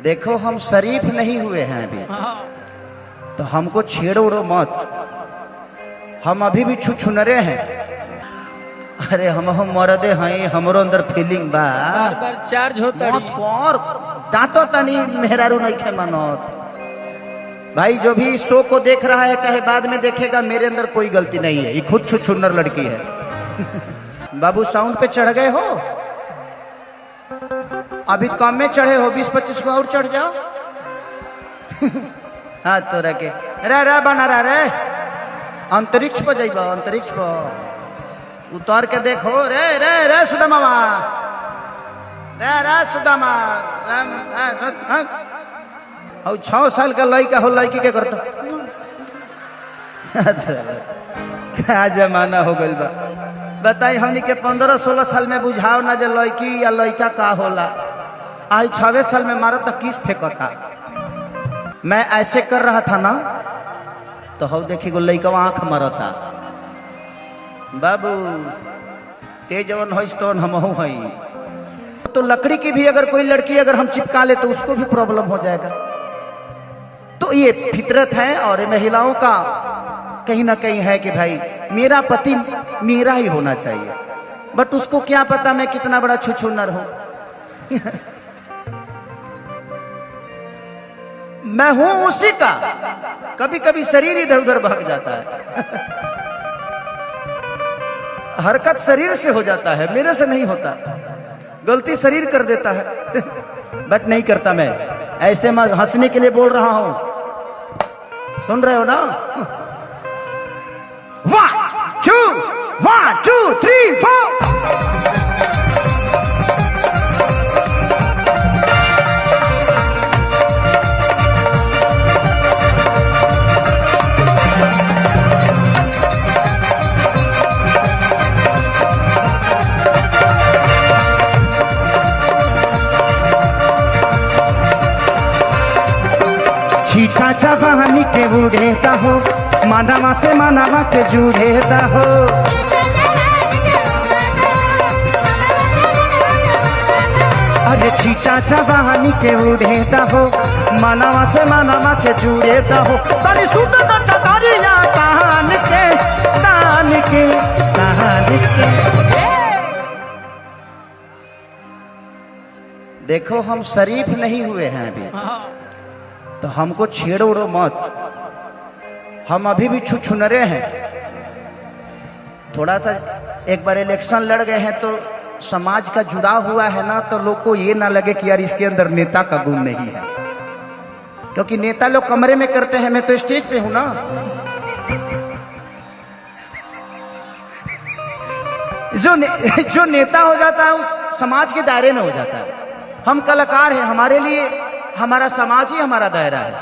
देखो हम शरीफ नहीं हुए हैं अभी, तो हमको छेड़ो उड़ो मत। हम अभी भी छुछुनरे हैं। अरे हम मरदे हैं, हमरो अंदर फीलिंग बा। बार बार चार्ज होता मत कर, डांटो तनी मेहरारू नहीं खे मनत। भाई जो भी शो को देख रहा है चाहे बाद में देखेगा, मेरे अंदर कोई गलती नहीं है, ये खुद छुछुन्नर लड़की है। बाबू साउंड पे चढ़ गए हो, अभी कम में चढ़े हो, 20-25 को और चढ़ जाओ। हाँ तो रखे रे बना रहा रे, अंतरिक्ष पर जाइबा, अंतरिक्ष पर उतार के देखो। रे रे रे सुदामा, रे रे सुदामा, 6 साल का लड़का हो, लड़की के करता। क्या जमाना हो गइल बा, बताई हमनी के 15-16 साल में बुझाओ ना जो लड़की या लड़का का होला। आज 6 साल में मारा तो किस फेंकता। मैं ऐसे कर रहा था ना, तो हो देखी गो लड़का आंख मरता। बाबू तेज जवन हो तो हम हई, तो लकड़ी की भी अगर कोई लड़की अगर हम चिपका ले तो उसको भी प्रॉब्लम हो जाएगा। तो ये फितरत है, और महिलाओं का कहीं ना कहीं है कि भाई मेरा पति मेरा ही होना चाहिए, बट उसको क्या पता मैं कितना बड़ा छुछुन्नर हूं। मैं हूं उसी का, कभी कभी शरीर इधर उधर भाग जाता है। हरकत शरीर से हो जाता है, मेरे से नहीं होता। गलती शरीर कर देता है, बट नहीं करता मैं। ऐसे मैं हंसने के लिए बोल रहा हूं, सुन रहे हो ना? 1 2 3 4। छीटा जवानी के उड़ेता हो, मानवा से मानवा के जुड़ेता हो। अरे छीटा जवानी के उड़ेता हो, मानवा से मानवा के जुड़ेता हो। तारी सुत तारिया तान के तान के तान के। देखो हम शरीफ नहीं हुए हैं अभी, तो हमको छेड़ो उड़ो मत। हम अभी भी छुछुनरे हैं। थोड़ा सा एक बार इलेक्शन लड़ गए हैं तो समाज का जुड़ाव हुआ है ना, तो लोग को ये ना लगे कि यार इसके अंदर नेता का गुण नहीं है, क्योंकि नेता लोग कमरे में करते हैं, मैं तो स्टेज पे हूं ना। जो नेता हो जाता है उस समाज के दायरे में हो जाता है। हम कलाकार हैं, हमारे लिए हमारा समाज ही हमारा दायरा है,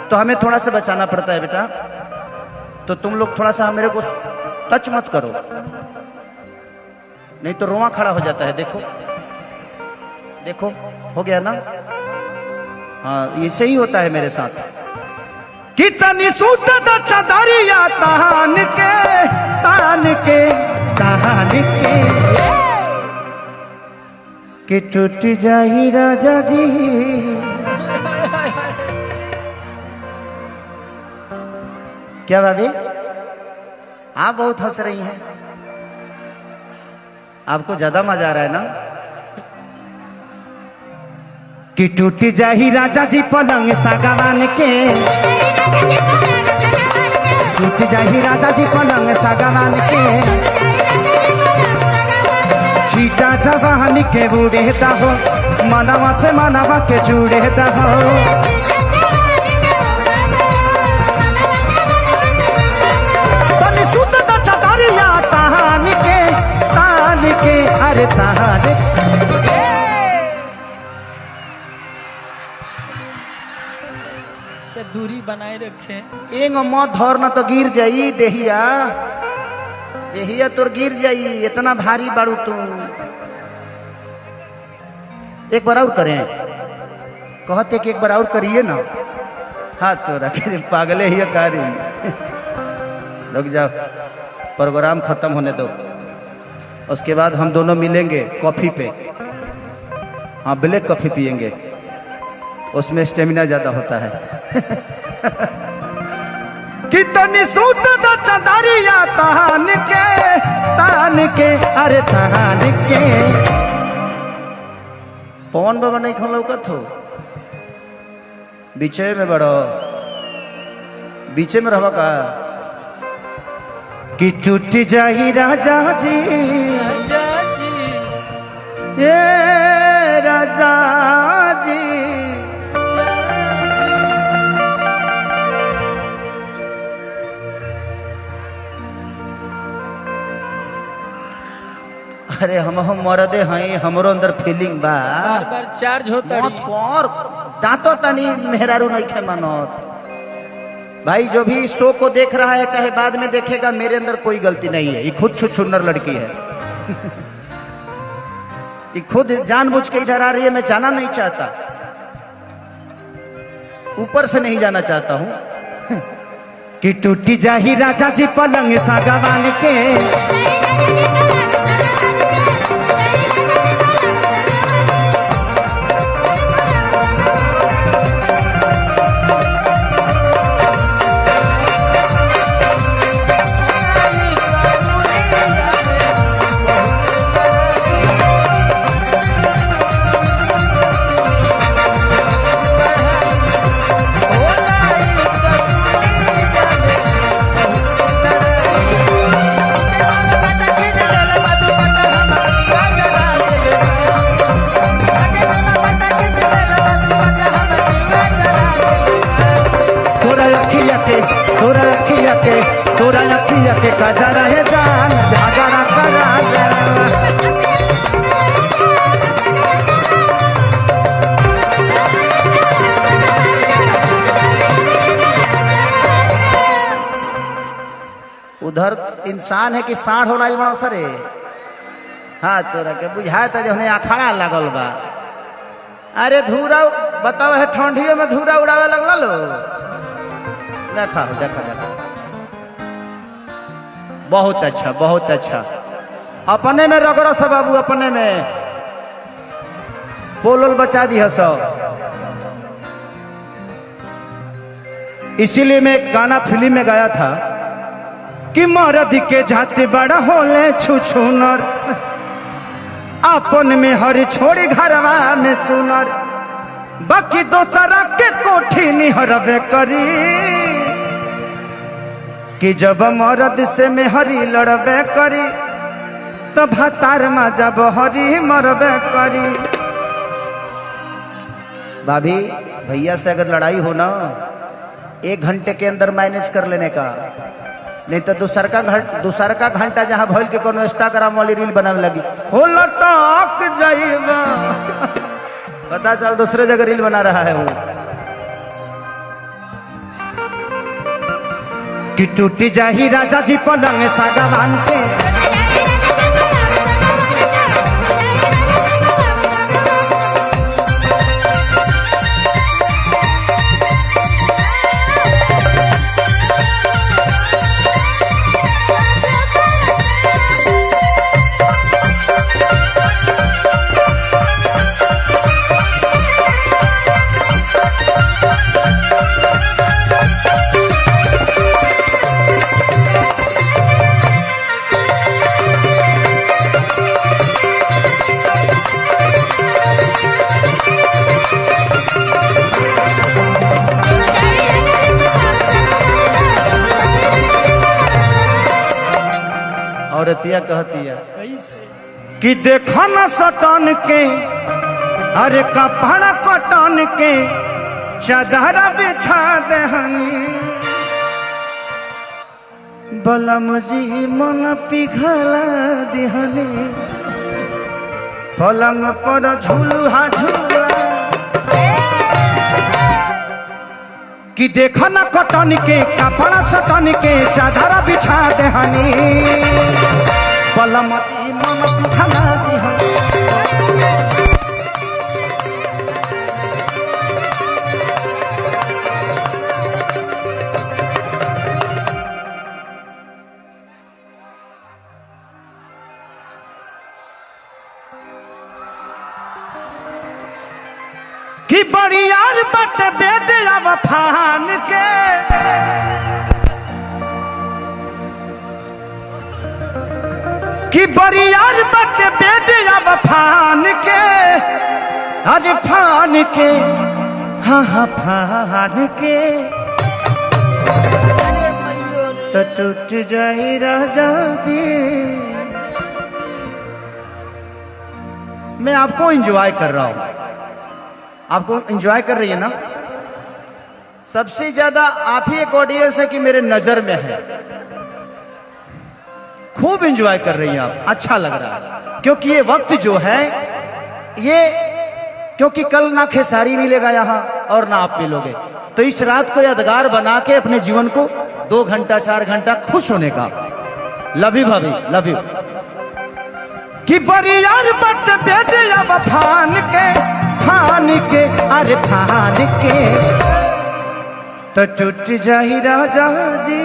तो हमें थोड़ा सा बचाना पड़ता है बेटा। तो तुम लोग थोड़ा सा मेरे को टच मत करो, नहीं तो रोआ खड़ा हो जाता है। देखो देखो हो गया ना? हाँ ऐसे ही होता है मेरे साथ। कितनी सूत चदरिया तान के तान के तान के टूट जाही राजा जी। क्या भाभी आप बहुत हंस रही हैं, आपको ज्यादा मजा आ रहा है ना? कि टूट जाही राजा जी पलंग सागवान के, टूट जाही राजा जी पलंग सागवान के। छीटा जवानी के उड़ेता हो, मानवा से मानवा के जुड़ेता हो। अरे तारे दूरी बनाए रखे। एक मत धर न तो गिर जाई देहिया, देहिया तोर गिर जाई, इतना भारी बाड़ू तू। एक बार और करें, कहते कि एक बार और करिए ना। हाँ तो रखे पागले ही कारी। रुक जाओ, प्रोग्राम खत्म होने दो, उसके बाद हम दोनों मिलेंगे कॉफी पे। हाँ ब्लैक कॉफी पियेंगे। उसमें स्टेमिना ज्यादा होता है। कितनी सूत द चदरिया तहान के अरे तहान के। पवन बाबा नहीं खा लौकत हो, बीचे में बड़ो, बीचे में रहबा का कि टूट जाही राजा जी, राजा जी, ये राजा जी। राजा जी। अरे हम मरदे हैं, हमरो अंदर फीलिंग बा। बार बार चार्ज होता मत कर डांटो तनी, मेहरारू नहीं खे मानत। भाई जो भी शो को देख रहा है चाहे बाद में देखेगा, मेरे अंदर कोई गलती नहीं है। ये खुद छुछुन्नर लड़की है। ये खुद जानबूझ के इधर आ रही है, मैं जाना नहीं चाहता, ऊपर से नहीं जाना चाहता हूं। कि टूटी जाही राजा जी पलंग सागवान के, तोरा अखिया के कजरा है जान झगड़ा करा। उधर इंसान है कि साढ़ होना बड़ा सरे। हाँ तोरा के बुझाए था जो अखाड़ा लगल बा। अरे धूरा बताओ है, ठंडियों में धूरा उड़ावे लगल लो। देखा देखा देखा, बहुत अच्छा बहुत अच्छा। अपने में रगड़ा सब बाबू, अपने में पोलोल बचा दी है सब। इसीलिए मैं एक गाना फिल्म में गाया था कि मर्द के जाते बड़ा होले छुछुनर, अपन में हर छोड़ी घरवा में सुनर, बाकी दोसरा के कोठी निहरबे करी। कि जब मर्द से मेहरी लड़बे करी तो भतार में जब हरी मरबे करी। भाभी भैया से अगर लड़ाई हो ना, 1 घंटे के अंदर मैनेज कर लेने का, नहीं तो दूसर का घंटा जहाँ भइल के कोनो इंस्टाग्राम वाली रील बनावे लगी हो लटक जाइबा। पता चल दूसरे जगह रील बना रहा है वो। कि टूटी जाही राजा जी पलंग सागवान के, औरतिया कहतिया कैसे कि देखो न सटन के, अरे कपड़ा कटन के चादर बिछा दहनी, बलम जी मन पिघला दिहनी, पलंग पर झूलुहा झूला। कि देखो न कटन के कपड़ा सटन के चादर बिछा दहनी, बलम जी मन पिघला दिहनी। कि बड़ी यार बट बेटे अब फान के कि बड़ी यार बट बेटे अब फान के अरे फान के हाँ हाँ फान के तो टूट जाए राजा जी। मैं आपको एंजॉय कर रहा हूं, आपको एंजॉय कर रही है ना। सबसे ज्यादा आप ही एक ऑडियंस है कि मेरे नजर में है, खूब एंजॉय कर रही हैं आप, अच्छा लग रहा है। क्योंकि ये वक्त जो है ये, क्योंकि कल ना खेसारी मिलेगा यहाँ और ना आप मिलोगे, तो इस रात को यादगार बना के अपने जीवन को 2 घंटा 4 घंटा खुश होने का। लव यू भाभी, लव यू। कि बड़ी यार बट बेटे अब फान के अरे फान के तो टूट जाही राजा जी,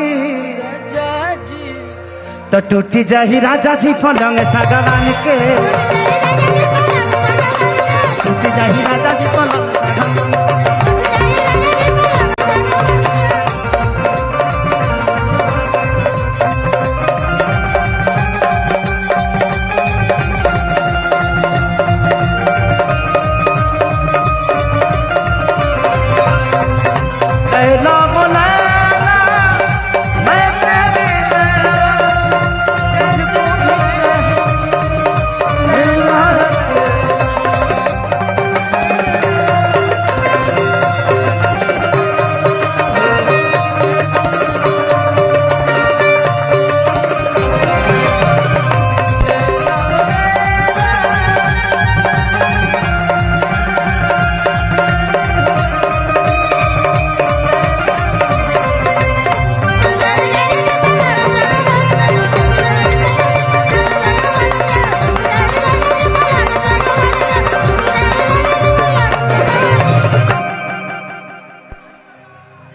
तो टूट जाही राजा जी पलंग सागवान के, टूट जाही राजा जी पलंग सागवान के।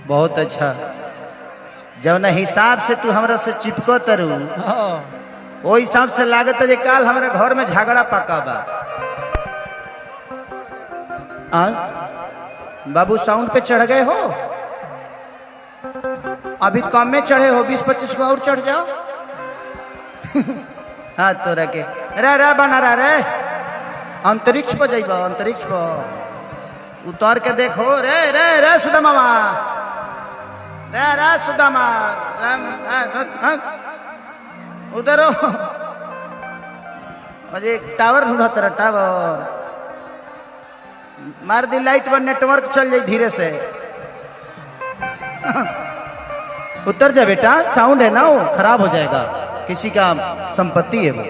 बहुत अच्छा। जब न हिसाब से तू हमरा से चिपको तरु वो हिसाब से लागत है काल हमारे घर में झगड़ा पका बा। बाबू साउंड पे चढ़ गए हो, अभी कम में चढ़े हो, 20-25 को और चढ़ जाओ। हाँ तो रखे रे बना रहा रे, अंतरिक्ष पर जाइबा, अंतरिक्ष पर उतार के देखो रे रे रे सुदामा रे सुदामा उधर मुझे टावर ढूंढा तेरा, टावर मार दी लाइट पर, नेटवर्क चल जाए धीरे से। उतर जा बेटा, साउंड है ना वो खराब हो जाएगा, किसी का संपत्ति है वो।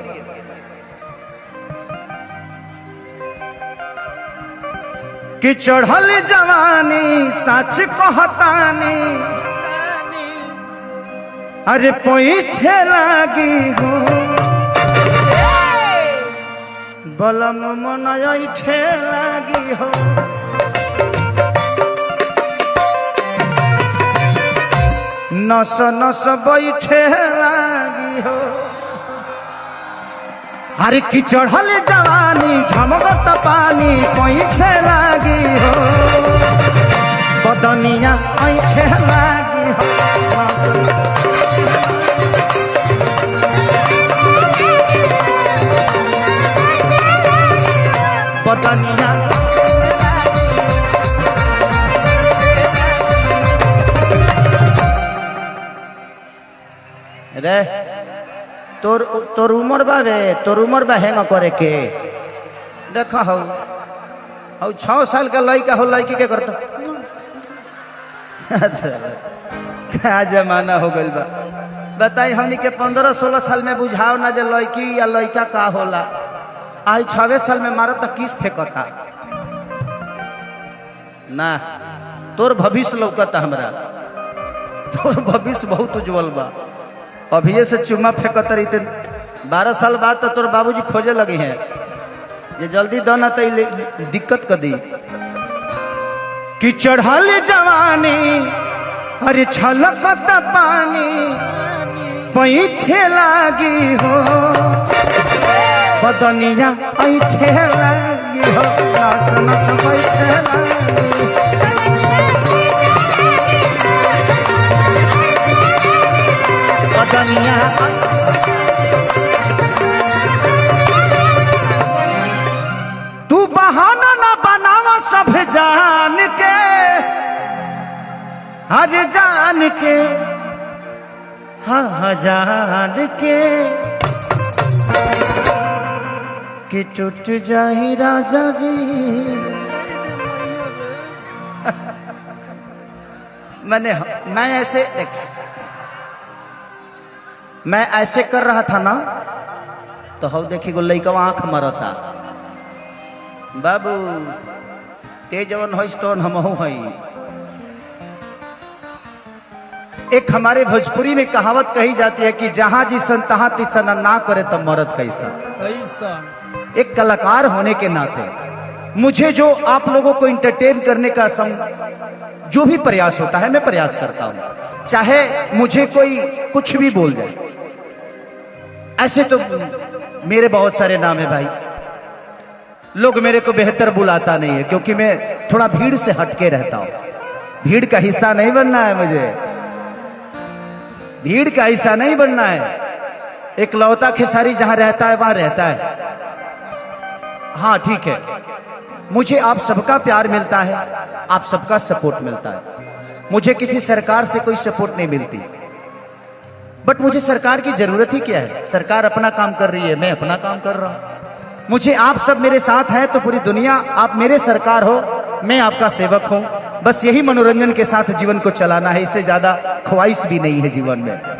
कि चढ़ल जवानी सच कहतानी अरे पैठे लागी हो बलम मन ऐठे लागी हो। नस नस बैठे लागी हो। अरे कि चढ़ल जवानी झमकत पानी पैठे लागी हो, बदनिया ऐठे लागी हो। बदनिया रे तोर उमर बावे, तोर उमर बा हैंगा करे के देखा हो 6 साल का लड़का हो, लड़की के करता। क्या जमाना हो गइल बा, बताई हमनी के 15-16 साल में बुझाओ ना जे लड़की या लड़का का होला। आज 6 साल में मारा तो किस फेंकता ना। तोर भविष्य लौकता हमरा, तोर भविष्य बहुत उज्जवल बा। अभी से चुम्मा फेंकत रही तो 12 साल बाद तो तोर बाबूजी खोजे लगी हैं जे जल्दी दो ना तो दिक्कत कर दी। कि चढ़ल जवानी अरे छलकत पानी पैठे लागी हो। बदनिया ऐठे लागी हो नस नस बैठे लागी बदनिया तू बहाना ना बनावा सब जान के हर जान के हाँ जान के कि टूट जाही राजा जी मैं ऐसे देख मैं ऐसे कर रहा था ना तो हम देखी गो लइका आंख मरता बाबू ते जवन होइस तो हमहू हई एक हमारे भोजपुरी में कहावत कही जाती है कि जहां जिसन तहां तिसन ना करे तब मरद कैसा कैसा एक कलाकार होने के नाते मुझे जो आप लोगों को इंटरटेन करने का जो भी प्रयास होता है मैं प्रयास करता हूं चाहे मुझे कोई कुछ भी बोल जाए ऐसे तो मेरे बहुत सारे नाम है भाई लोग मेरे को बेहतर बुलाता नहीं है क्योंकि मैं थोड़ा भीड़ से हटके रहता हूं भीड़ का हिस्सा नहीं बनना है मुझे भीड़ का हिस्सा नहीं बनना है एक लौता खेसारी जहां रहता है वहां रहता है हाँ ठीक है मुझे आप सबका प्यार मिलता है आप सबका सपोर्ट मिलता है मुझे किसी सरकार से कोई सपोर्ट नहीं मिलती बट मुझे सरकार की जरूरत ही क्या है सरकार अपना काम कर रही है मैं अपना काम कर रहा हूं मुझे आप सब मेरे साथ हैं तो पूरी दुनिया आप मेरे सरकार हो मैं आपका सेवक हूं बस यही मनोरंजन के साथ जीवन को चलाना है इससे ज्यादा ख्वाहिश भी नहीं है जीवन में